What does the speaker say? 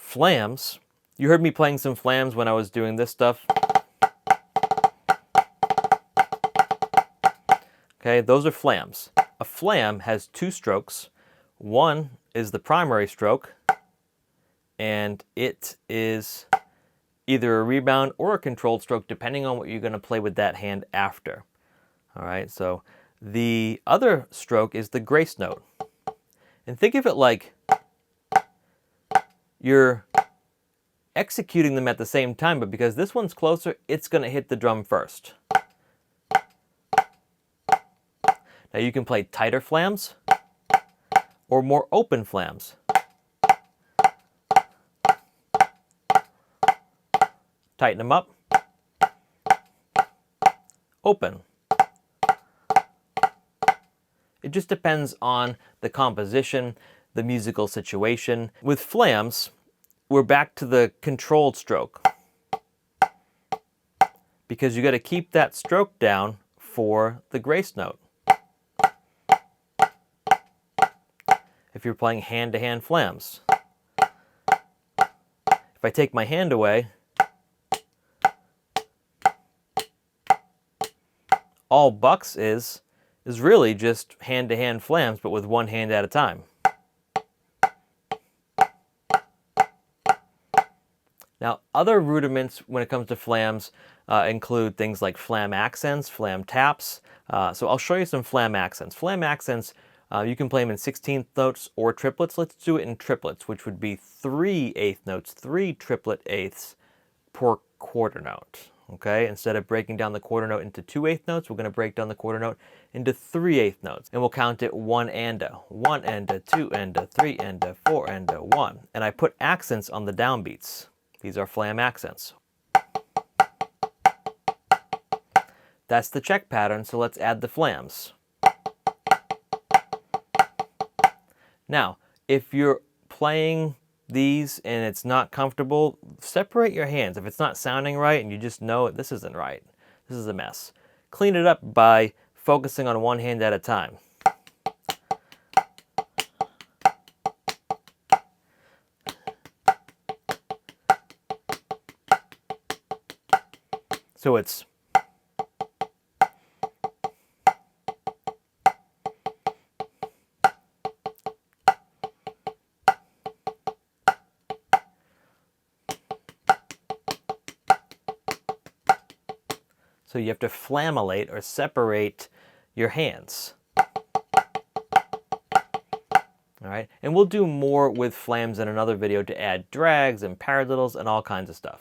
Flams, you heard me playing some flams when I was doing this stuff. Okay, those are flams. A flam has two strokes. One is the primary stroke, and it is either a rebound or a controlled stroke, depending on what you're going to play with that hand after. All right, so the other stroke is the grace note. And think of it like you're executing them at the same time, but because this one's closer, it's going to hit the drum first. Now you can play tighter flams or more open flams. Tighten them up. Open. It just depends on the composition, the musical situation. With flams, we're back to the controlled stroke, because you got to keep that stroke down for the grace note. If you're playing hand-to-hand flams, if I take my hand away, all Bucks is really just hand-to-hand flams, but with one hand at a time. Now, other rudiments when it comes to flams include things like flam accents, flam taps. So I'll show you some flam accents. Flam accents, you can play them in 16th notes or triplets. Let's do it in triplets, which would be 3 eighth notes, 3 triplet eighths per quarter note. Okay, instead of breaking down the quarter note into 2 eighth notes, we're going to break down the quarter note into 3 eighth notes. And we'll count it 1 and a, 1 and a, 2 and a, 3 and a, 4 and a, 1. And I put accents on the downbeats. These are flam accents. That's the check pattern, so let's add the flams. Now, if you're playing these and it's not comfortable, separate your hands. If it's not sounding right and you just know this isn't right, this is a mess, clean it up by focusing on one hand at a time. So it's so you have to flammulate or separate your hands. All right, and we'll do more with flams in another video to add drags and paradiddles and all kinds of stuff.